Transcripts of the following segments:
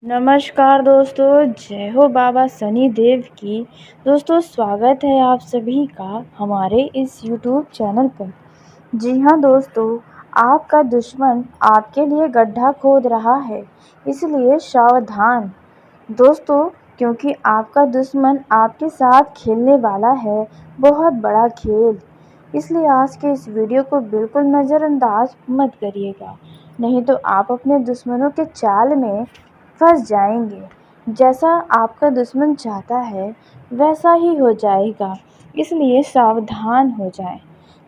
नमस्कार दोस्तों, जय हो बाबा शनि देव की। दोस्तों स्वागत है आप सभी का हमारे इस यूट्यूब चैनल पर। जी हाँ दोस्तों, आपका दुश्मन आपके लिए गड्ढा खोद रहा है, इसलिए सावधान दोस्तों, क्योंकि आपका दुश्मन आपके साथ खेलने वाला है बहुत बड़ा खेल। इसलिए आज के इस वीडियो को बिल्कुल नज़रअंदाज मत करिएगा, नहीं तो आप अपने दुश्मनों के चाल में फंस जाएंगे। जैसा आपका दुश्मन चाहता है वैसा ही हो जाएगा, इसलिए सावधान हो जाएं।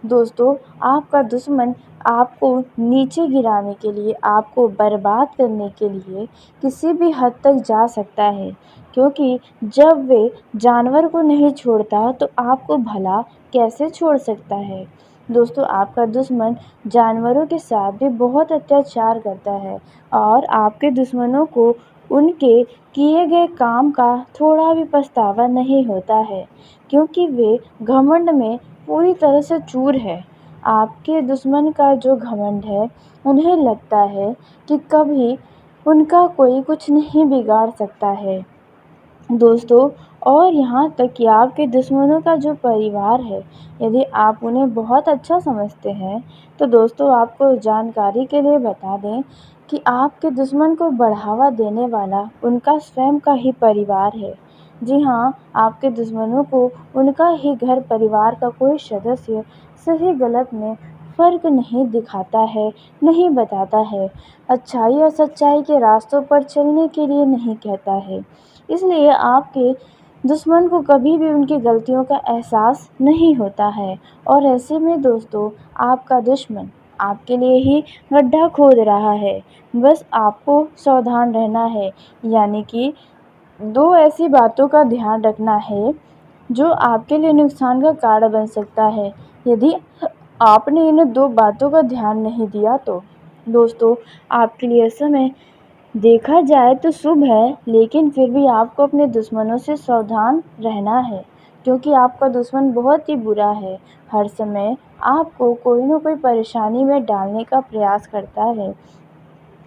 दोस्तों, आपका दुश्मन आपको नीचे गिराने के लिए, आपको बर्बाद करने के लिए किसी भी हद तक जा सकता है, क्योंकि जब वे जानवर को नहीं छोड़ता तो आपको भला कैसे छोड़ सकता है। दोस्तों, आपका दुश्मन जानवरों के साथ भी बहुत अत्याचार करता है और आपके दुश्मनों को उनके किए गए काम का थोड़ा भी पछतावा नहीं होता है, क्योंकि वे घमंड में पूरी तरह से चूर है। आपके दुश्मन का जो घमंड है, उन्हें लगता है कि कभी उनका कोई कुछ नहीं बिगाड़ सकता है दोस्तों। और यहाँ तक कि आपके दुश्मनों का जो परिवार है, यदि आप उन्हें बहुत अच्छा समझते हैं तो दोस्तों आपको जानकारी के लिए बता दें कि आपके दुश्मन को बढ़ावा देने वाला उनका स्वयं का ही परिवार है। जी हाँ, आपके दुश्मनों को उनका ही घर परिवार का कोई सदस्य सही गलत में फ़र्क नहीं दिखाता है, नहीं बताता है, अच्छाई और सच्चाई के रास्तों पर चलने के लिए नहीं कहता है। इसलिए आपके दुश्मन को कभी भी उनकी गलतियों का एहसास नहीं होता है, और ऐसे में दोस्तों आपका दुश्मन आपके लिए ही गड्ढा खोद रहा है। बस आपको सावधान रहना है, यानी कि दो ऐसी बातों का ध्यान रखना है जो आपके लिए नुकसान का कारण बन सकता है। यदि आपने इन दो बातों का ध्यान नहीं दिया तो दोस्तों आपके लिए समय देखा जाए तो शुभ है, लेकिन फिर भी आपको अपने दुश्मनों से सावधान रहना है, क्योंकि आपका दुश्मन बहुत ही बुरा है। हर समय आपको कोई ना कोई परेशानी में डालने का प्रयास करता है।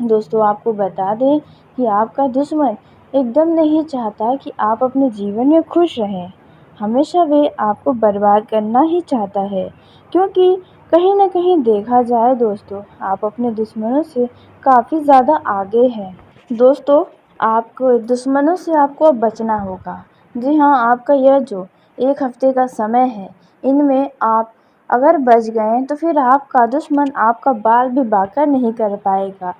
दोस्तों आपको बता दें कि आपका दुश्मन एकदम नहीं चाहता कि आप अपने जीवन में खुश रहें। हमेशा वे आपको बर्बाद करना ही चाहता है, क्योंकि कहीं न कहीं देखा जाए दोस्तों, आप अपने दुश्मनों से काफ़ी ज़्यादा आगे हैं। दोस्तों, आपको दुश्मनों से आपको अब बचना होगा। जी हाँ, आपका यह जो 1 हफ़्ते का समय है, इनमें आप अगर बच गए तो फिर आपका दुश्मन आपका बाल भी बांका नहीं कर पाएगा,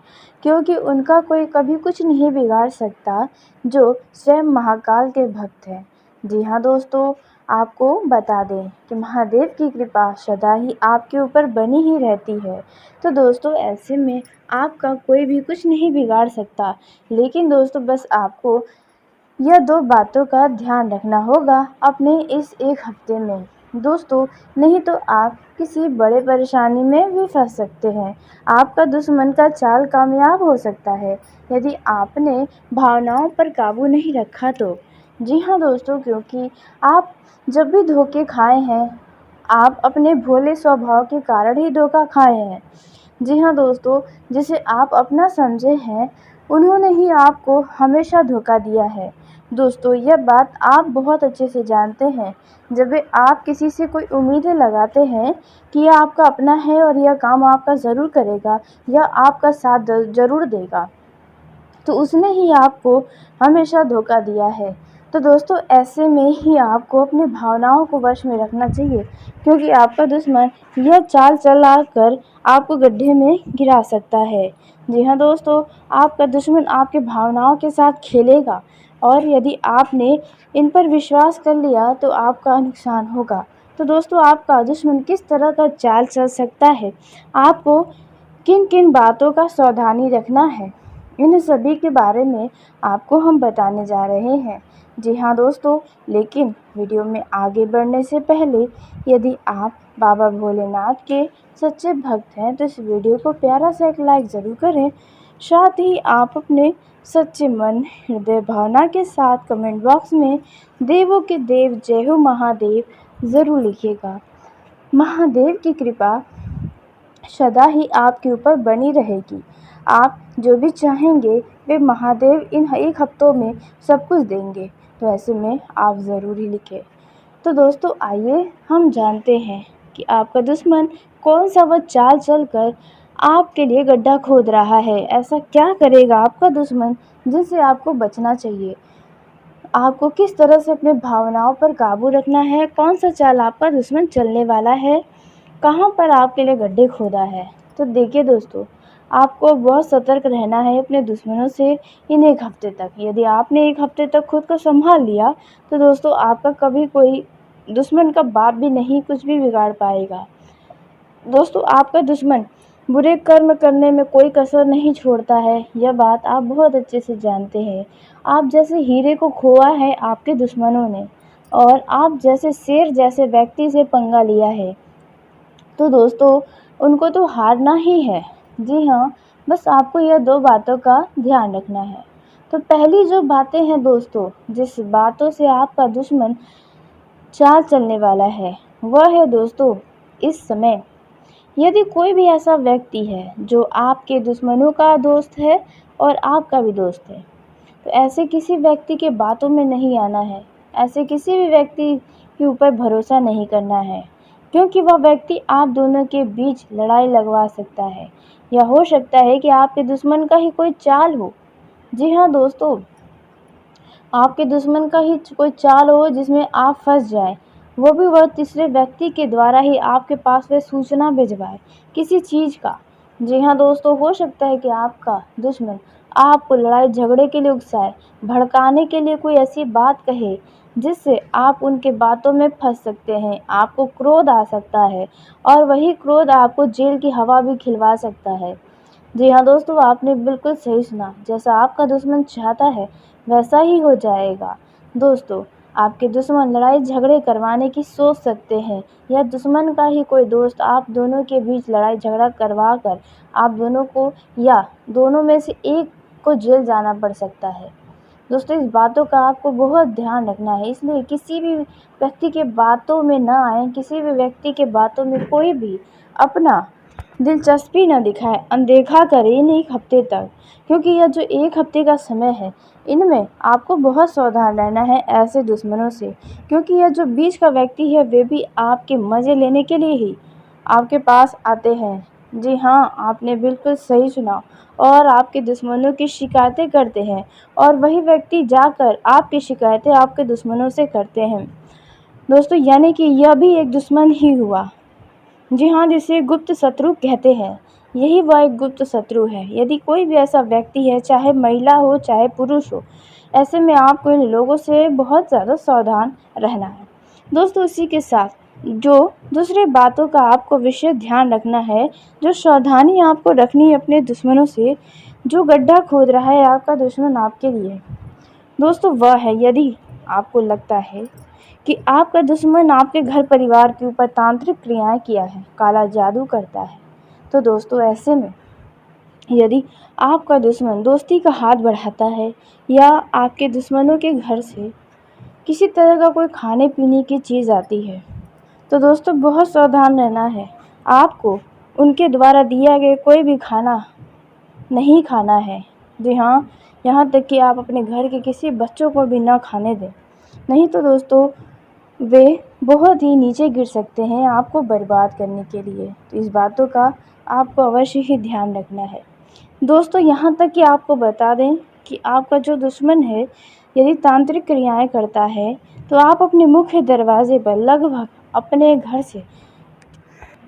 क्योंकि उनका कोई कभी कुछ नहीं बिगाड़ सकता जो स्वयं महाकाल के भक्त हैं। जी हाँ दोस्तों, आपको बता दें कि महादेव की कृपा सदा ही आपके ऊपर बनी ही रहती है। तो दोस्तों ऐसे में आपका कोई भी कुछ नहीं बिगाड़ सकता, लेकिन दोस्तों बस आपको यह 2 बातों का ध्यान रखना होगा अपने इस 1 हफ़्ते में दोस्तों, नहीं तो आप किसी बड़े परेशानी में भी फंस सकते हैं। आपका दुश्मन का चाल कामयाब हो सकता है यदि आपने भावनाओं पर काबू नहीं रखा तो। जी हाँ दोस्तों, क्योंकि आप जब भी धोखे खाए हैं, आप अपने भोले स्वभाव के कारण ही धोखा खाए हैं। जी हाँ दोस्तों, जिसे आप अपना समझे हैं, उन्होंने ही आपको हमेशा धोखा दिया है। दोस्तों यह बात आप बहुत अच्छे से जानते हैं। जब भी आप किसी से कोई उम्मीदें लगाते हैं कि यह आपका अपना है और यह काम आपका ज़रूर करेगा, यह आपका साथ ज़रूर देगा, तो उसने ही आपको हमेशा धोखा दिया है। तो दोस्तों ऐसे में ही आपको अपनी भावनाओं को वश में रखना चाहिए, क्योंकि आपका दुश्मन यह चाल चला कर आपको गड्ढे में गिरा सकता है। जी हाँ दोस्तों, आपका दुश्मन आपकी भावनाओं के साथ खेलेगा, और यदि आपने इन पर विश्वास कर लिया तो आपका नुकसान होगा। तो दोस्तों आपका दुश्मन किस तरह का चाल चल सकता है, आपको किन किन बातों का सावधानी रखना है, इन सभी के बारे में आपको हम बताने जा रहे हैं। जी हाँ दोस्तों, लेकिन वीडियो में आगे बढ़ने से पहले यदि आप बाबा भोलेनाथ के सच्चे भक्त हैं तो इस वीडियो को प्यारा सा एक लाइक ज़रूर करें। साथ ही आप अपने सच्चे मन, हृदय भावना के साथ कमेंट बॉक्स में देवों के देव जय हो महादेव ज़रूर लिखिएगा। महादेव की कृपा सदा ही आपके ऊपर बनी रहेगी। आप जो भी चाहेंगे वे महादेव इन 1 हफ्तों में सब कुछ देंगे। तो ऐसे में आप ज़रूर ही लिखें। तो दोस्तों आइए हम जानते हैं कि आपका दुश्मन कौन सा वह चाल चलकर आपके लिए गड्ढा खोद रहा है। ऐसा क्या करेगा आपका दुश्मन जिससे आपको बचना चाहिए। आपको किस तरह से अपने भावनाओं पर काबू रखना है, कौन सा चाल आपका दुश्मन चलने वाला है, कहाँ पर आपके लिए गड्ढे खोदा है। तो देखिए दोस्तों, आपको बहुत सतर्क रहना है अपने दुश्मनों से इन 1 हफ्ते तक। यदि आपने 1 हफ्ते तक खुद को संभाल लिया तो दोस्तों आपका कभी कोई दुश्मन का बाप भी नहीं कुछ भी बिगाड़ पाएगा। दोस्तों आपका दुश्मन बुरे कर्म करने में कोई कसर नहीं छोड़ता है, यह बात आप बहुत अच्छे से जानते हैं। आप जैसे हीरे को खोया है आपके दुश्मनों ने, और आप जैसे शेर जैसे व्यक्ति से पंगा लिया है, तो दोस्तों उनको तो हारना ही है। जी हाँ, बस आपको यह 2 बातों का ध्यान रखना है। तो पहली जो बातें हैं दोस्तों, जिस बातों से आपका दुश्मन चाल चलने वाला है, वह है दोस्तों इस समय यदि कोई भी ऐसा व्यक्ति है जो आपके दुश्मनों का दोस्त है और आपका भी दोस्त है, तो ऐसे किसी व्यक्ति के बातों में नहीं आना है। ऐसे किसी भी व्यक्ति के ऊपर भरोसा नहीं करना है, क्योंकि वह व्यक्ति आप दोनों के बीच लड़ाई लगवा सकता है, या हो सकता है कि आपके दुश्मन का ही कोई चाल हो। जी हाँ दोस्तों, आपके दुश्मन का ही कोई चाल हो जिसमें आप फंस जाएं, वो भी वह तीसरे व्यक्ति के द्वारा ही आपके पास वह सूचना भिजवाए किसी चीज़ का। जी हाँ दोस्तों, हो सकता है कि आपका दुश्मन आपको लड़ाई झगड़े के लिए उकसाए, भड़काने के लिए कोई ऐसी बात कहे जिससे आप उनके बातों में फंस सकते हैं। आपको क्रोध आ सकता है और वही क्रोध आपको जेल की हवा भी खिलवा सकता है। जी हाँ दोस्तों, आपने बिल्कुल सही सुना। जैसा आपका दुश्मन चाहता है वैसा ही हो जाएगा। दोस्तों, आपके दुश्मन लड़ाई झगड़े करवाने की सोच सकते हैं, या दुश्मन का ही कोई दोस्त आप दोनों के बीच लड़ाई झगड़ा करवा कर आप दोनों को या दोनों में से एक को जेल जाना पड़ सकता है। दोस्तों, इस बातों का आपको बहुत ध्यान रखना है, इसलिए किसी भी व्यक्ति के बातों में ना आए, किसी भी व्यक्ति के बातों में कोई भी अपना दिलचस्पी न दिखाए, अनदेखा करें इन 1 हफ्ते तक, क्योंकि यह जो 1 हफ्ते का समय है, इनमें आपको बहुत सावधान रहना है ऐसे दुश्मनों से, क्योंकि यह जो बीच का व्यक्ति है वे भी आपके मज़े लेने के लिए ही आपके पास आते हैं। जी हाँ, आपने बिल्कुल सही सुना, और आपके दुश्मनों की शिकायतें करते हैं, और वही व्यक्ति जाकर आपकी शिकायतें आपके दुश्मनों से करते हैं। दोस्तों, यानी कि यह भी एक दुश्मन ही हुआ। जी हाँ, जिसे गुप्त शत्रु कहते हैं, यही वह एक गुप्त शत्रु है। यदि कोई भी ऐसा व्यक्ति है, चाहे महिला हो चाहे पुरुष हो, ऐसे में आपको इन लोगों से बहुत ज़्यादा सावधान रहना है। दोस्तों, इसी के साथ जो दूसरी बातों का आपको विशेष ध्यान रखना है, जो सावधानी आपको रखनी है अपने दुश्मनों से, जो गड्ढा खोद रहा है आपका दुश्मन आपके लिए, दोस्तों वह है यदि आपको लगता है कि आपका दुश्मन आपके घर परिवार के ऊपर तांत्रिक क्रियाएं किया है, काला जादू करता है, तो दोस्तों ऐसे में यदि आपका दुश्मन दोस्ती का हाथ बढ़ाता है, या आपके दुश्मनों के घर से किसी तरह का कोई खाने पीने की चीज़ आती है, तो दोस्तों बहुत सावधान रहना है। आपको उनके द्वारा दिया गया कोई भी खाना नहीं खाना है। जी हाँ, यहाँ तक कि आप अपने घर के किसी बच्चों को भी ना खाने दें, नहीं तो दोस्तों वे बहुत ही नीचे गिर सकते हैं आपको बर्बाद करने के लिए। तो इस बातों का आपको अवश्य ही ध्यान रखना है। दोस्तों, यहाँ तक कि आपको बता दें कि आपका जो दुश्मन है यदि तांत्रिक क्रियाएं करता है, तो आप अपने मुख्य दरवाजे पर लगभग अपने घर से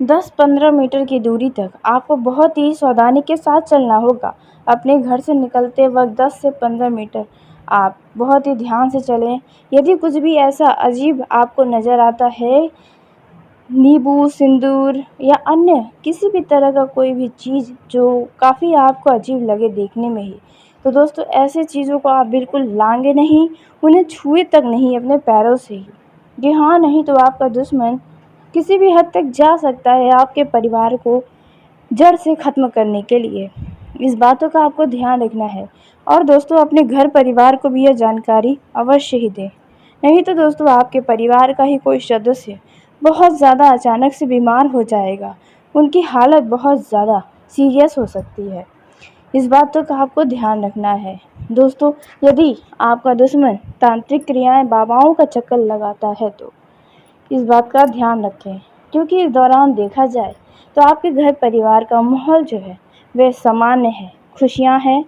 10-15 मीटर की दूरी तक आपको बहुत ही सावधानी के साथ चलना होगा। अपने घर से निकलते वक्त 10 से 15 मीटर आप बहुत ही ध्यान से चलें। यदि कुछ भी ऐसा अजीब आपको नज़र आता है, नींबू, सिंदूर या अन्य किसी भी तरह का कोई भी चीज़ जो काफ़ी आपको अजीब लगे देखने में ही, तो दोस्तों ऐसे चीज़ों को आप बिल्कुल लाएंगे नहीं, उन्हें छुए तक नहीं अपने पैरों से ही। जी हाँ, नहीं तो आपका दुश्मन किसी भी हद तक जा सकता है आपके परिवार को जड़ से ख़त्म करने के लिए। इस बातों का आपको ध्यान रखना है, और दोस्तों अपने घर परिवार को भी यह जानकारी अवश्य ही दें, नहीं तो दोस्तों आपके परिवार का ही कोई सदस्य बहुत ज़्यादा अचानक से बीमार हो जाएगा, उनकी हालत बहुत ज़्यादा सीरियस हो सकती है। इस बातों का आपको ध्यान रखना है। दोस्तों, यदि आपका दुश्मन तांत्रिक क्रियाएं, बाबाओं का चक्कर लगाता है तो इस बात का ध्यान रखें, क्योंकि इस दौरान देखा जाए तो आपके घर परिवार का माहौल जो है वह सामान्य है। खुशियाँ हैं,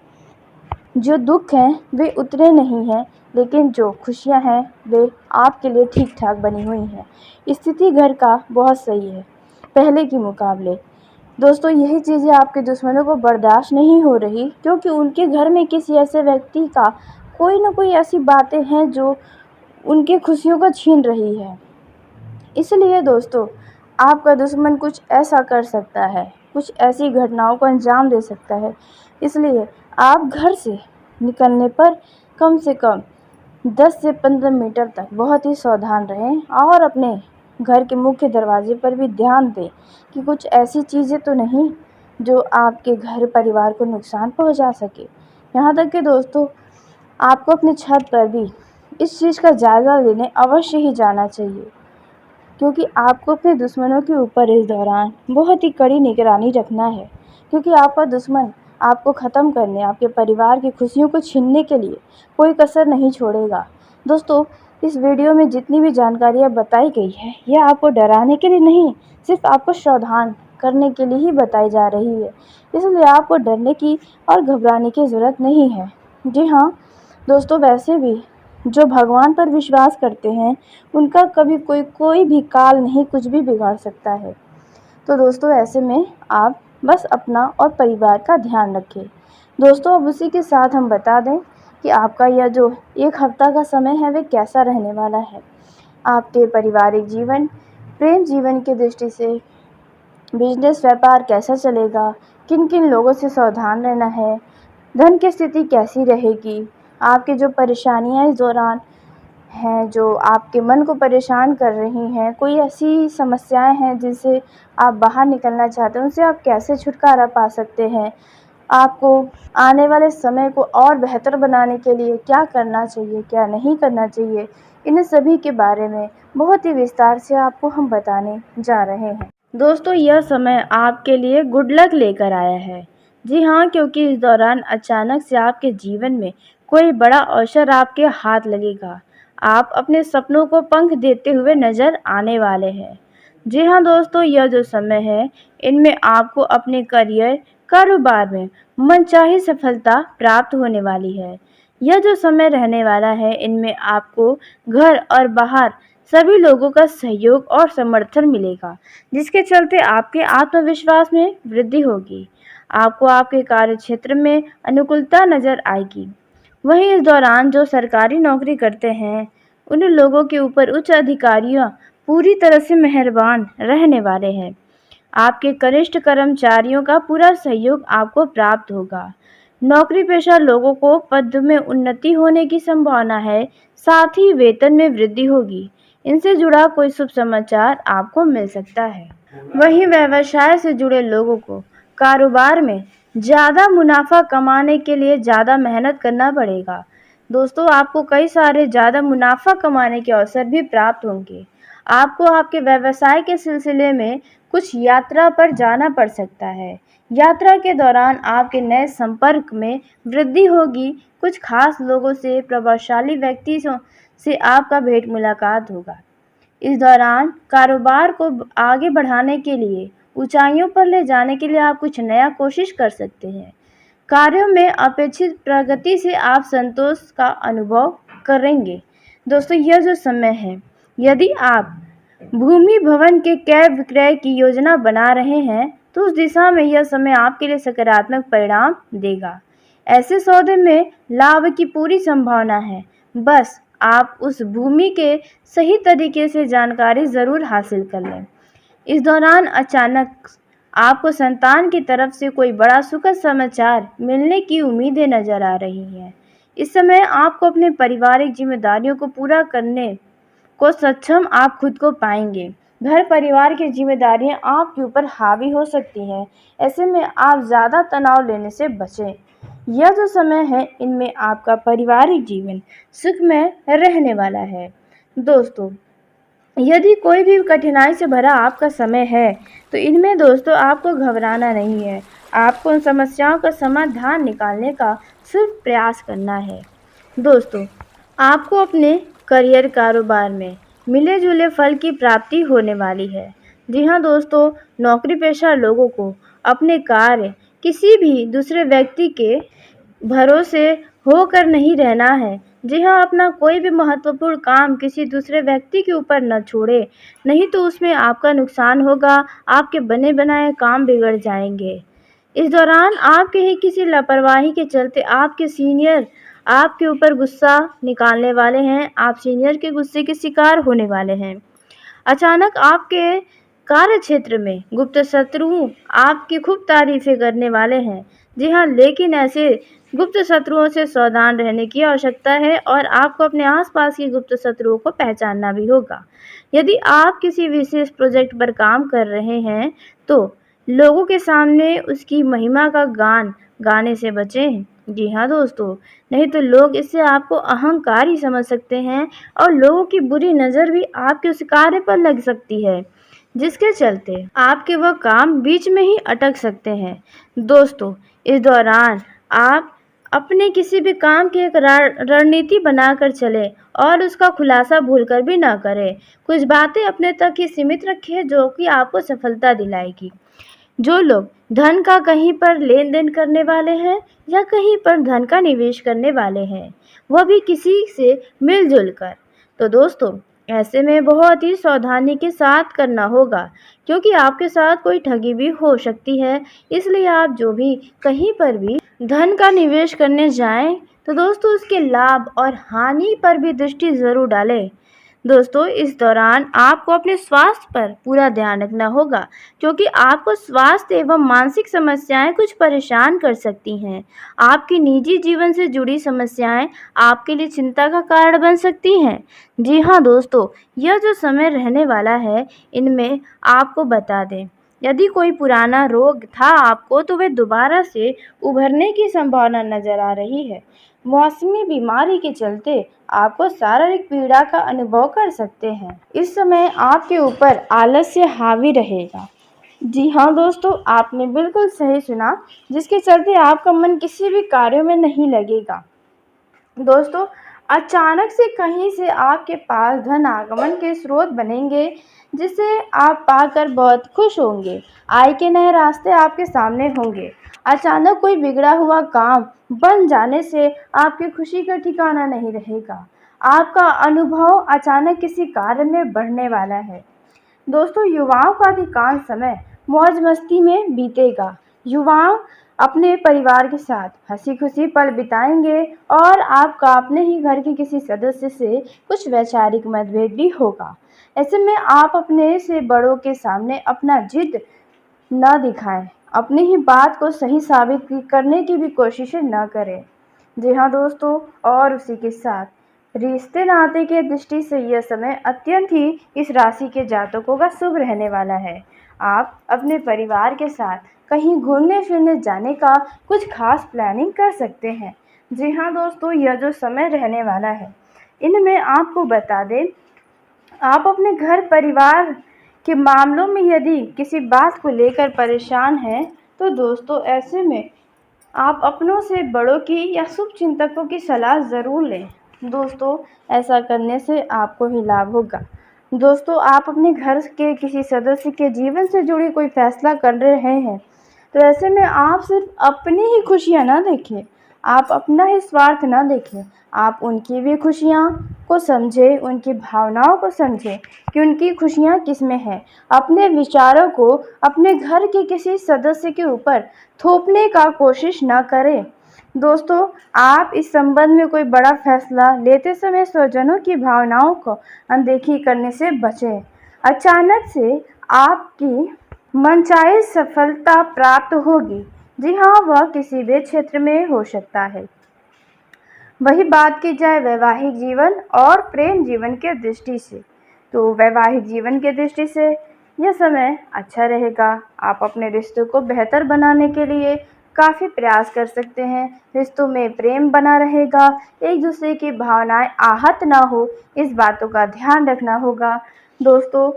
जो दुख हैं वे उतने नहीं हैं, लेकिन जो खुशियाँ हैं वे आपके लिए ठीक ठाक बनी हुई हैं। स्थिति घर का बहुत सही है पहले के मुकाबले। दोस्तों, यही चीज़ें आपके दुश्मनों को बर्दाश्त नहीं हो रही, क्योंकि उनके घर में किसी ऐसे व्यक्ति का कोई ना कोई ऐसी बातें हैं जो उनकी खुशियों को छीन रही है। इसलिए दोस्तों, आपका दुश्मन कुछ ऐसा कर सकता है, कुछ ऐसी घटनाओं को अंजाम दे सकता है। इसलिए आप घर से निकलने पर कम से कम 10 से 15 मीटर तक बहुत ही सावधान रहें और अपने घर के मुख्य दरवाजे पर भी ध्यान दें कि कुछ ऐसी चीज़ें तो नहीं जो आपके घर परिवार को नुकसान पहुंचा सके। यहाँ तक कि दोस्तों, आपको अपनी छत पर भी इस चीज़ का जायज़ा लेने अवश्य ही जाना चाहिए, क्योंकि आपको अपने दुश्मनों के ऊपर इस दौरान बहुत ही कड़ी निगरानी रखना है, क्योंकि आपका दुश्मन आपको ख़त्म करने, आपके परिवार की खुशियों को छीनने के लिए कोई कसर नहीं छोड़ेगा। दोस्तों, इस वीडियो में जितनी भी जानकारियाँ बताई गई है, यह आपको डराने के लिए नहीं, सिर्फ आपको सावधान करने के लिए ही बताई जा रही है। इसलिए आपको डरने की और घबराने की ज़रूरत नहीं है। जी हाँ दोस्तों, वैसे भी जो भगवान पर विश्वास करते हैं, उनका कभी कोई भी काल नहीं कुछ भी बिगाड़ सकता है। तो दोस्तों, ऐसे में आप बस अपना और परिवार का ध्यान रखें। दोस्तों, अब उसी के साथ हम बता दें कि आपका यह जो 1 हफ्ता का समय है वह कैसा रहने वाला है। आपके पारिवारिक जीवन, प्रेम जीवन की दृष्टि से बिजनेस व्यापार कैसा चलेगा, किन किन लोगों से सावधान रहना है, धन की स्थिति कैसी रहेगी, आपकी जो परेशानियां इस दौरान हैं जो आपके मन को परेशान कर रही हैं, कोई ऐसी समस्याएं हैं जिनसे आप बाहर निकलना चाहते हैं, उनसे आप कैसे छुटकारा पा सकते हैं, आपको आने वाले समय को और बेहतर बनाने के लिए क्या करना चाहिए, क्या नहीं करना चाहिए, इन सभी के बारे में बहुत ही विस्तार से आपको हम बताने जा रहे हैं। दोस्तों, यह समय आपके लिए गुड लक लेकर आया है। जी हाँ, क्योंकि इस दौरान अचानक से आपके जीवन में कोई बड़ा अवसर आपके हाथ लगेगा। आप अपने सपनों को पंख देते हुए नजर आने वाले हैं। जी हाँ दोस्तों, यह जो समय है, इनमें आपको अपने करियर, कारोबार में मनचाही सफलता प्राप्त होने वाली है। यह जो समय रहने वाला है, इनमें आपको घर और बाहर सभी लोगों का सहयोग और समर्थन मिलेगा, जिसके चलते आपके आत्मविश्वास में वृद्धि होगी। आपको आपके कार्य क्षेत्र में अनुकूलता नजर आएगी। वहीं इस दौरान जो सरकारी नौकरी करते हैं, उन लोगों के ऊपर उच्च अधिकारियों पूरी तरह से मेहरबान रहने वाले हैं। आपके कनिष्ठ कर्मचारियों का पूरा सहयोग आपको प्राप्त होगा। नौकरी पेशा लोगों को पद में उन्नति होने की संभावना है, साथ ही वेतन में वृद्धि होगी। इनसे जुड़ा कोई शुभ समाचार आपको मिल सकता है। वहीं व्यवसाय से जुड़े लोगों को कारोबार में ज़्यादा मुनाफा कमाने के लिए ज़्यादा मेहनत करना पड़ेगा। दोस्तों, आपको कई सारे ज़्यादा मुनाफा कमाने के अवसर भी प्राप्त होंगे। आपको आपके व्यवसाय के सिलसिले में कुछ यात्रा पर जाना पड़ सकता है। यात्रा के दौरान आपके नए संपर्क में वृद्धि होगी। कुछ खास लोगों से, प्रभावशाली व्यक्तियों से आपका भेंट मुलाकात होगा। इस दौरान कारोबार को आगे बढ़ाने के लिए, ऊंचाइयों पर ले जाने के लिए आप कुछ नया कोशिश कर सकते हैं। कार्यों में अपेक्षित प्रगति से आप संतोष का अनुभव करेंगे। दोस्तों, यह जो समय है, यदि आप भूमि भवन के क्रय विक्रय की योजना बना रहे हैं, तो उस दिशा में यह समय आपके लिए सकारात्मक परिणाम देगा। ऐसे सौदे में लाभ की पूरी संभावना है। बस आप उस भूमि के सही तरीके से जानकारी ज़रूर हासिल कर लें। इस दौरान अचानक आपको संतान की तरफ से कोई बड़ा सुखद समाचार मिलने की उम्मीदें नजर आ रही हैं। इस समय आपको अपने पारिवारिक जिम्मेदारियों को पूरा करने को सक्षम आप खुद को पाएंगे। घर परिवार की जिम्मेदारियां आपके ऊपर हावी हो सकती हैं। ऐसे में आप ज़्यादा तनाव लेने से बचें। यह जो समय है, इनमें आपका पारिवारिक जीवन सुखमय रहने वाला है। दोस्तों, यदि कोई भी कठिनाई से भरा आपका समय है, तो इनमें दोस्तों आपको घबराना नहीं है। आपको उन समस्याओं का समाधान निकालने का सिर्फ प्रयास करना है। दोस्तों, आपको अपने करियर कारोबार में मिले जुले फल की प्राप्ति होने वाली है। जी हाँ दोस्तों, नौकरी पेशा लोगों को अपने कार्य किसी भी दूसरे व्यक्ति के भरोसे होकर नहीं रहना है। जी हाँ, अपना कोई भी महत्वपूर्ण काम किसी दूसरे व्यक्ति के ऊपर न छोड़े, नहीं तो उसमें आपका नुकसान होगा, आपके बने बनाए काम बिगड़ जाएंगे। इस दौरान आपके ही किसी लापरवाही के चलते आपके सीनियर आपके ऊपर गुस्सा निकालने वाले हैं, आप सीनियर के गुस्से के शिकार होने वाले हैं। अचानक आपके कार्य क्षेत्र में गुप्त शत्रु आपकी खूब तारीफें करने वाले हैं। जी हाँ, लेकिन ऐसे गुप्त शत्रुओं से सावधान रहने की आवश्यकता है और आपको अपने आसपास के गुप्त शत्रुओं को पहचानना भी होगा। यदि आप किसी विशेष प्रोजेक्ट पर काम कर रहे हैं, तो लोगों के सामने उसकी महिमा का गान गाने से बचें। जी हाँ दोस्तों, नहीं तो लोग इससे आपको अहंकारी समझ सकते हैं और लोगों की बुरी नज़र भी आपके उस कार्य पर लग सकती है, जिसके चलते आपके वह काम बीच में ही अटक सकते हैं। दोस्तों, इस दौरान आप अपने किसी भी काम की एक रणनीति बनाकर चलें और उसका खुलासा भूलकर भी ना करें। कुछ बातें अपने तक ही सीमित रखें जो कि आपको सफलता दिलाएगी। जो लोग धन का कहीं पर लेन देन करने वाले हैं या कहीं पर धन का निवेश करने वाले हैं, वह भी किसी से मिलजुल कर, तो दोस्तों ऐसे में बहुत ही सावधानी के साथ करना होगा, क्योंकि आपके साथ कोई ठगी भी हो सकती है। इसलिए आप जो भी कहीं पर भी धन का निवेश करने जाएं, तो दोस्तों उसके लाभ और हानि पर भी दृष्टि ज़रूर डालें। दोस्तों, इस दौरान आपको अपने स्वास्थ्य पर पूरा ध्यान रखना होगा, क्योंकि आपको स्वास्थ्य एवं मानसिक समस्याएं कुछ परेशान कर सकती हैं। आपकी निजी जीवन से जुड़ी समस्याएं आपके लिए चिंता का कारण बन सकती हैं। जी हाँ दोस्तों, यह जो समय रहने वाला है, इनमें आपको बता दें, यदि कोई पुराना रोग था आपको, तो वे दोबारा से उभरने की संभावना नज़र आ रही है। मौसमी बीमारी के चलते आपको शारीरिक पीड़ा का अनुभव कर सकते हैं। इस समय आपके ऊपर आलस्य हावी रहेगा। जी हाँ दोस्तों, आपने बिल्कुल सही सुना, जिसके चलते आपका मन किसी भी कार्य में नहीं लगेगा। दोस्तों, अचानक से कहीं से आपके पास धन आगमन के स्रोत बनेंगे, जिसे आप पाकर बहुत खुश होंगे। आय के नए रास्ते आपके सामने होंगे। अचानक कोई बिगड़ा हुआ काम बन जाने से आपकी खुशी का ठिकाना नहीं रहेगा। आपका अनुभव अचानक किसी कार्य में बढ़ने वाला है। दोस्तों, युवाओं का अधिकांश समय मौज मस्ती में बीतेगा। युवाओं अपने परिवार के साथ हंसी खुशी पल बिताएंगे और आपका अपने ही घर के किसी सदस्य से कुछ वैचारिक मतभेद भी होगा। ऐसे में आप अपने से बड़ों के सामने अपना जिद न दिखाएं, अपनी ही बात को सही साबित करने की भी कोशिशें न करें। जी हाँ दोस्तों, और उसी के साथ रिश्ते नाते के दृष्टि से यह समय अत्यंत ही इस राशि के जातकों का शुभ रहने वाला है। आप अपने परिवार के साथ कहीं घूमने फिरने जाने का कुछ खास प्लानिंग कर सकते हैं। जी हाँ दोस्तों, यह जो समय रहने वाला है, इनमें आपको बता दें, आप अपने घर परिवार के मामलों में यदि किसी बात को लेकर परेशान हैं, तो दोस्तों ऐसे में आप अपनों से बड़ों की या शुभ चिंतकों की सलाह ज़रूर लें। दोस्तों, ऐसा करने से आपको ही लाभ होगा। दोस्तों, आप अपने घर के किसी सदस्य के जीवन से जुड़ी कोई फैसला कर रहे हैं, तो ऐसे में आप सिर्फ अपनी ही खुशियाँ ना देखें, आप अपना ही स्वार्थ ना देखें, आप उनकी भी खुशियाँ को समझें, उनकी भावनाओं को समझें कि उनकी खुशियाँ किस में हैं। अपने विचारों को अपने घर के किसी सदस्य के ऊपर थोपने का कोशिश ना करें। दोस्तों, आप इस संबंध में कोई बड़ा फैसला लेते समय स्वजनों की भावनाओं को अनदेखी करने से बचें। अचानक से आपकी मनचाही सफलता प्राप्त होगी। जी हाँ, वह किसी भी क्षेत्र में हो सकता है। वही बात की जाए वैवाहिक जीवन और प्रेम जीवन के दृष्टि से, तो वैवाहिक जीवन के दृष्टि से यह समय अच्छा रहेगा। आप अपने रिश्तों को बेहतर बनाने के लिए काफ़ी प्रयास कर सकते हैं। रिश्तों में प्रेम बना रहेगा, एक दूसरे की भावनाएं आहत ना हो, इस बातों का ध्यान रखना होगा। दोस्तों,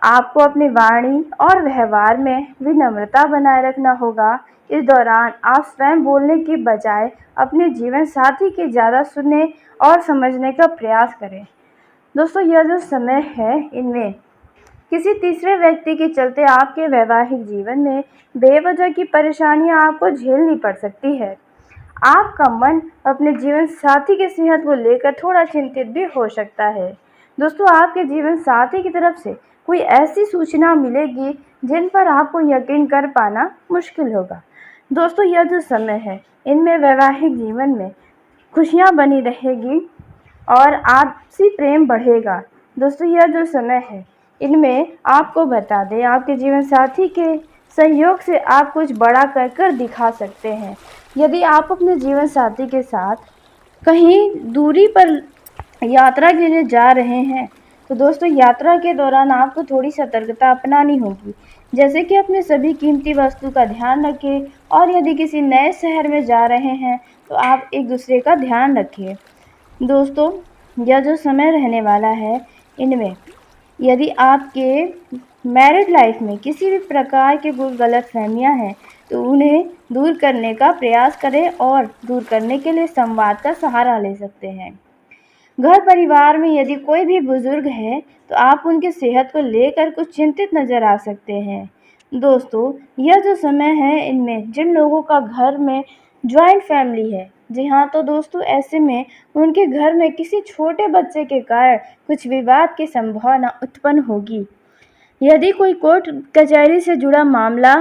आपको अपनी वाणी और व्यवहार में विनम्रता बनाए रखना होगा। इस दौरान आप स्वयं बोलने की बजाय अपने जीवन साथी की ज़्यादा सुनने और समझने का प्रयास करें। दोस्तों, यह जो समय है, इनमें किसी तीसरे व्यक्ति के चलते आपके वैवाहिक जीवन में बेवजह की परेशानियां आपको झेलनी पड़ सकती है। आपका मन अपने जीवन साथी की सेहत को लेकर थोड़ा चिंतित भी हो सकता है। दोस्तों, आपके जीवन साथी की तरफ से कोई ऐसी सूचना मिलेगी जिन पर आपको यकीन कर पाना मुश्किल होगा। दोस्तों, यह जो समय है, इनमें वैवाहिक जीवन में खुशियां बनी रहेगी और आपसी प्रेम बढ़ेगा। दोस्तों, यह जो समय है, इनमें आपको बता दें, आपके जीवन साथी के सहयोग से आप कुछ बड़ा कर कर दिखा सकते हैं। यदि आप अपने जीवन साथी के साथ कहीं दूरी पर यात्रा के लिए जा रहे हैं, तो दोस्तों यात्रा के दौरान आपको थोड़ी सतर्कता अपनानी होगी। जैसे कि अपने सभी कीमती वस्तु का ध्यान रखें, और यदि किसी नए शहर में जा रहे हैं तो आप एक दूसरे का ध्यान रखिए। दोस्तों, यह जो समय रहने वाला है, इनमें यदि आपके मैरिड लाइफ में किसी भी प्रकार की कोई गलतफहमियां हैं तो उन्हें दूर करने का प्रयास करें, और दूर करने के लिए संवाद का सहारा ले सकते हैं। घर परिवार में यदि कोई भी बुजुर्ग है तो आप उनकी सेहत को लेकर कुछ चिंतित नज़र आ सकते हैं। दोस्तों, यह जो समय है, इनमें जिन लोगों का घर में जॉइंट फैमिली है, जी हाँ, तो दोस्तों ऐसे में उनके घर में किसी छोटे बच्चे के कारण कुछ विवाद की संभावना उत्पन्न होगी। यदि कोई कोर्ट कचहरी से जुड़ा मामला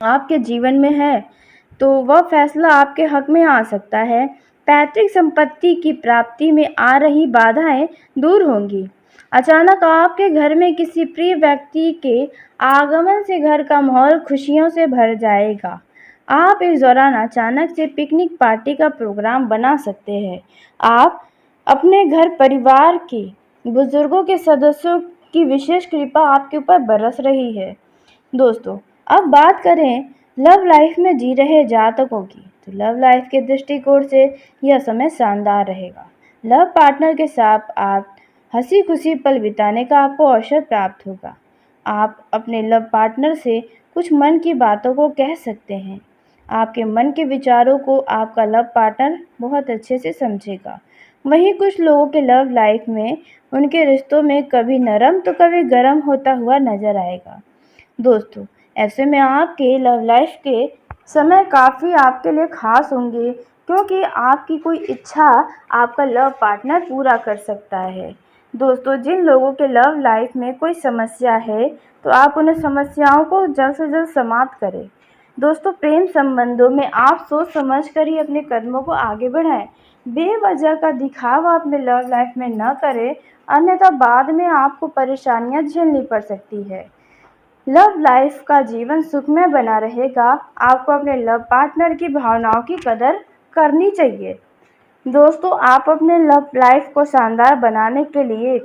आपके जीवन में है तो वह फैसला आपके हक में आ सकता है। पैतृक संपत्ति की प्राप्ति में आ रही बाधाएं दूर होंगी। अचानक आपके घर में किसी प्रिय व्यक्ति के आगमन से घर का माहौल खुशियों से भर जाएगा। आप इस दौरान अचानक से पिकनिक पार्टी का प्रोग्राम बना सकते हैं। आप अपने घर परिवार के बुजुर्गों के सदस्यों की विशेष कृपा आपके ऊपर बरस रही है। दोस्तों, अब बात करें लव लाइफ में जी रहे जातकों की, तो लव लाइफ के दृष्टिकोण से यह समय शानदार रहेगा। लव पार्टनर के साथ आप हंसी खुशी पल बिताने का आपको अवसर प्राप्त होगा। आप अपने लव पार्टनर से कुछ मन की बातों को कह सकते हैं। आपके मन के विचारों को आपका लव पार्टनर बहुत अच्छे से समझेगा। वहीं कुछ लोगों के लव लाइफ में उनके रिश्तों में कभी नरम तो कभी गर्म होता हुआ नजर आएगा। दोस्तों, ऐसे में आपके लव लाइफ के समय काफ़ी आपके लिए खास होंगे, क्योंकि आपकी कोई इच्छा आपका लव पार्टनर पूरा कर सकता है। दोस्तों, जिन लोगों के लव लाइफ में कोई समस्या है तो आप उन समस्याओं को जल्द से जल्द समाप्त करें। दोस्तों, प्रेम संबंधों में आप सोच समझ कर ही अपने कदमों को आगे बढ़ाएं। बेवजह का दिखावा अपने लव लाइफ में न करें, अन्यथा बाद में आपको परेशानियां झेलनी पड़ सकती है। लव लाइफ का जीवन सुखमय बना रहेगा। आपको अपने लव पार्टनर की भावनाओं की कदर करनी चाहिए। दोस्तों, आप अपने लव लाइफ को शानदार बनाने के लिए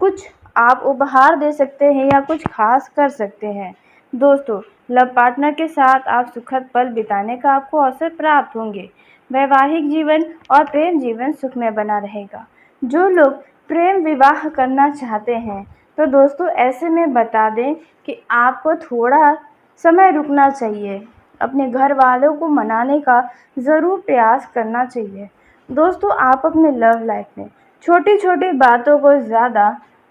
कुछ आप उपहार दे सकते हैं या कुछ खास कर सकते हैं। दोस्तों, लव पार्टनर के साथ आप सुखद पल बिताने का आपको अवसर प्राप्त होंगे। वैवाहिक जीवन और प्रेम जीवन सुखमय बना रहेगा। जो लोग प्रेम विवाह करना चाहते हैं तो दोस्तों ऐसे में बता दें कि आपको थोड़ा समय रुकना चाहिए। अपने घर वालों को मनाने का ज़रूर प्रयास करना चाहिए। दोस्तों, आप अपने लव लाइफ में छोटी छोटी बातों को ज़्यादा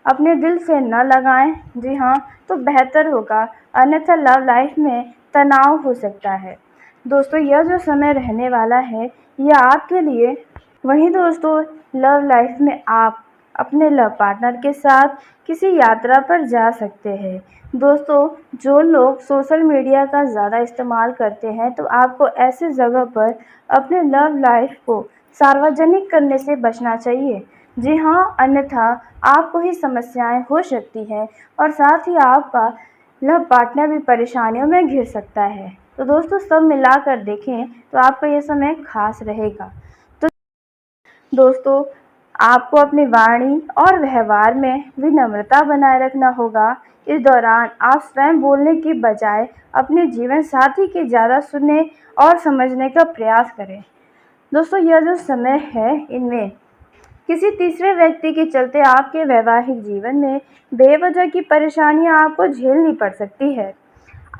अपने दिल से न लगाएं, जी हाँ, तो बेहतर होगा, अन्यथा लव लाइफ में तनाव हो सकता है। दोस्तों, यह जो समय रहने वाला है यह आपके लिए। वहीं दोस्तों, लव लाइफ में आप अपने लव पार्टनर के साथ किसी यात्रा पर जा सकते हैं। दोस्तों, जो लोग सोशल मीडिया का ज़्यादा इस्तेमाल करते हैं तो आपको ऐसी जगह पर अपने लव लाइफ को सार्वजनिक करने से बचना चाहिए। जी हाँ, अन्यथा आपको ही समस्याएं हो सकती हैं और साथ ही आपका लव पार्टनर भी परेशानियों में घिर सकता है। तो दोस्तों, सब मिलाकर देखें तो आपका ये समय खास रहेगा। तो दोस्तों, आपको अपनी वाणी और व्यवहार में विनम्रता बनाए रखना होगा। इस दौरान आप स्वयं बोलने की बजाय अपने जीवन साथी की ज़्यादा सुनने और समझने का प्रयास करें। दोस्तों, यह जो समय है, इनमें किसी तीसरे व्यक्ति के चलते आपके वैवाहिक जीवन में बेवजह की परेशानियां आपको झेलनी पड़ सकती है।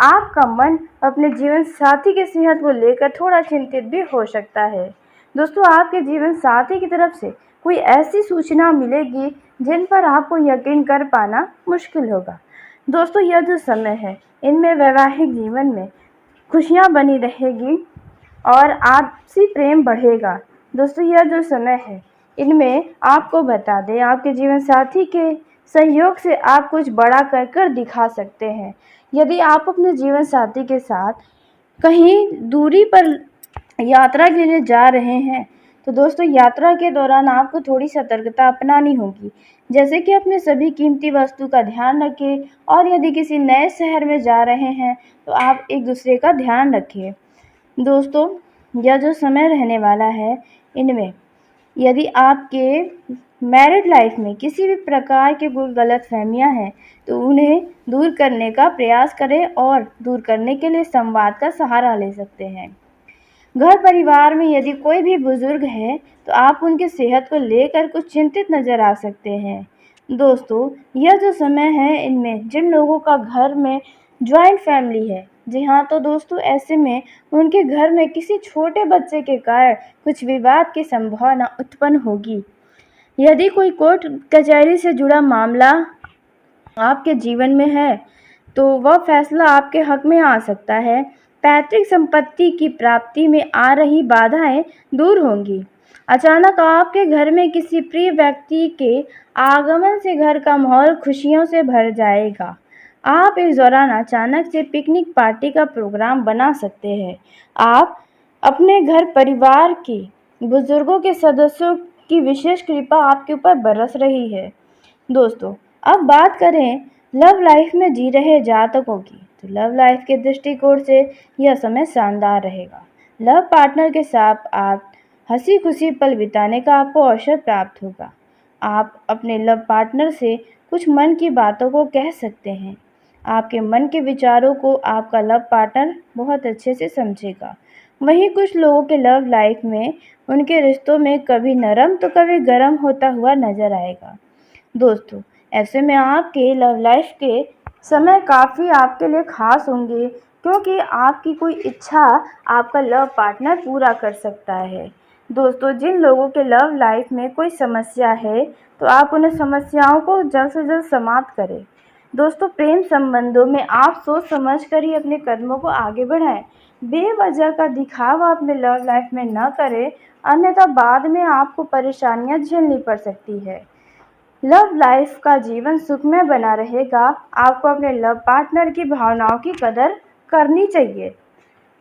आपका मन अपने जीवन साथी की सेहत को लेकर थोड़ा चिंतित भी हो सकता है। दोस्तों, आपके जीवन साथी की तरफ से कोई ऐसी सूचना मिलेगी जिन पर आपको यकीन कर पाना मुश्किल होगा। दोस्तों, यह जो समय है, इनमें वैवाहिक जीवन में खुशियां बनी रहेगी और आपसी प्रेम बढ़ेगा। दोस्तों, यह जो समय है, इनमें आपको बता दें, आपके जीवन साथी के सहयोग से आप कुछ बड़ा कर कर दिखा सकते हैं। यदि आप अपने जीवन साथी के साथ कहीं दूरी पर यात्रा के लिए जा रहे हैं, तो दोस्तों यात्रा के दौरान आपको थोड़ी सतर्कता अपनानी होगी। जैसे कि अपने सभी कीमती वस्तु का ध्यान रखें, और यदि किसी नए शहर में जा रहे हैं तो आप एक दूसरे का ध्यान रखिए। दोस्तों, यह जो समय रहने वाला है, इनमें यदि आपके मैरिड लाइफ में किसी भी प्रकार की कोई गलतफहमियां हैं तो उन्हें दूर करने का प्रयास करें, और दूर करने के लिए संवाद का सहारा ले सकते हैं। घर परिवार में यदि कोई भी बुजुर्ग है तो आप उनकी सेहत को लेकर कुछ चिंतित नज़र आ सकते हैं। दोस्तों, यह जो समय है, इनमें जिन लोगों का घर में जॉइंट फैमिली है, जी हाँ, तो दोस्तों ऐसे में उनके घर में किसी छोटे बच्चे के कारण कुछ विवाद की संभावना उत्पन्न होगी। यदि कोई कोर्ट कचहरी से जुड़ा मामला आपके जीवन में है तो वह फैसला आपके हक में आ सकता है। पैतृक संपत्ति की प्राप्ति में आ रही बाधाएं दूर होंगी। अचानक आपके घर में किसी प्रिय व्यक्ति के आगमन से घर का माहौल खुशियों से भर जाएगा। आप इस दौरान अचानक से पिकनिक पार्टी का प्रोग्राम बना सकते हैं। आप अपने घर परिवार के बुजुर्गों के सदस्यों की विशेष कृपा आपके ऊपर बरस रही है। दोस्तों, अब बात करें लव लाइफ में जी रहे जातकों की, तो लव लाइफ के दृष्टिकोण से यह समय शानदार रहेगा। लव पार्टनर के साथ आप हंसी खुशी पल बिताने का आपको अवसर प्राप्त होगा। आप अपने लव पार्टनर से कुछ मन की बातों को कह सकते हैं। आपके मन के विचारों को आपका लव पार्टनर बहुत अच्छे से समझेगा। वहीं कुछ लोगों के लव लाइफ में उनके रिश्तों में कभी नरम तो कभी गर्म होता हुआ नजर आएगा। दोस्तों, ऐसे में आपके लव लाइफ के समय काफ़ी आपके लिए खास होंगे, क्योंकि आपकी कोई इच्छा आपका लव पार्टनर पूरा कर सकता है। दोस्तों, जिन लोगों के लव लाइफ में कोई समस्या है तो आप उन्हें समस्याओं को जल्द से जल्द समाप्त करें। दोस्तों, प्रेम संबंधों में आप सोच समझ कर ही अपने कदमों को आगे बढ़ाएं। बेवजह का दिखावा अपने लव लाइफ में न करें, अन्यथा बाद में आपको परेशानियां झेलनी पड़ सकती है। लव लाइफ का जीवन सुखमय बना रहेगा। आपको अपने लव पार्टनर की भावनाओं की कदर करनी चाहिए।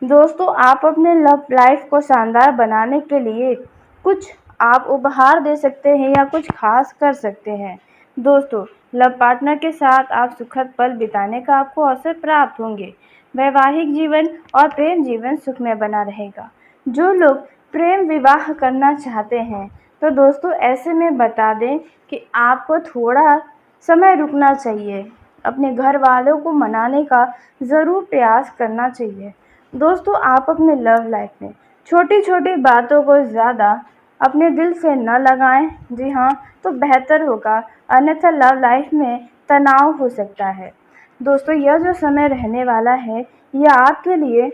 दोस्तों, आप अपने लव लाइफ को शानदार बनाने के लिए कुछ आप उपहार दे सकते हैं या कुछ खास कर सकते हैं। दोस्तों, लव पार्टनर के साथ आप सुखद पल बिताने का आपको अवसर प्राप्त होंगे। वैवाहिक जीवन और प्रेम जीवन सुखमय बना रहेगा। जो लोग प्रेम विवाह करना चाहते हैं तो दोस्तों ऐसे में बता दें कि आपको थोड़ा समय रुकना चाहिए। अपने घर वालों को मनाने का ज़रूर प्रयास करना चाहिए। दोस्तों, आप अपने लव लाइफ में छोटी छोटी बातों को ज़्यादा अपने दिल से न लगाएं, जी हाँ, तो बेहतर होगा, अन्यथा लव लाइफ में तनाव हो सकता है। दोस्तों, यह जो समय रहने वाला है यह आपके लिए।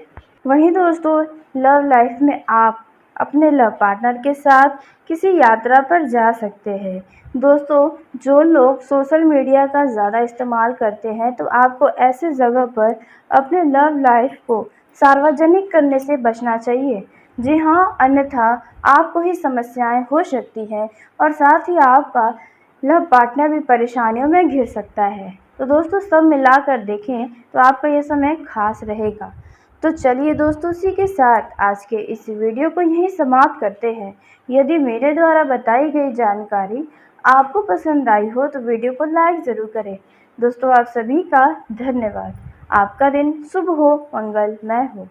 वहीं दोस्तों, लव लाइफ में आप अपने लव पार्टनर के साथ किसी यात्रा पर जा सकते हैं। दोस्तों, जो लोग सोशल मीडिया का ज़्यादा इस्तेमाल करते हैं तो आपको ऐसे जगह पर अपने लव लाइफ को सार्वजनिक करने से बचना चाहिए। जी हाँ, अन्यथा आपको ही समस्याएं हो सकती हैं और साथ ही आपका लव पार्टनर भी परेशानियों में घिर सकता है। तो दोस्तों, सब मिलाकर देखें तो आपका ये समय खास रहेगा। तो चलिए दोस्तों, इसी के साथ आज के इस वीडियो को यहीं समाप्त करते हैं। यदि मेरे द्वारा बताई गई जानकारी आपको पसंद आई हो तो वीडियो को लाइक ज़रूर करें। दोस्तों, आप सभी का धन्यवाद। आपका दिन शुभ हो, मंगलमय हो।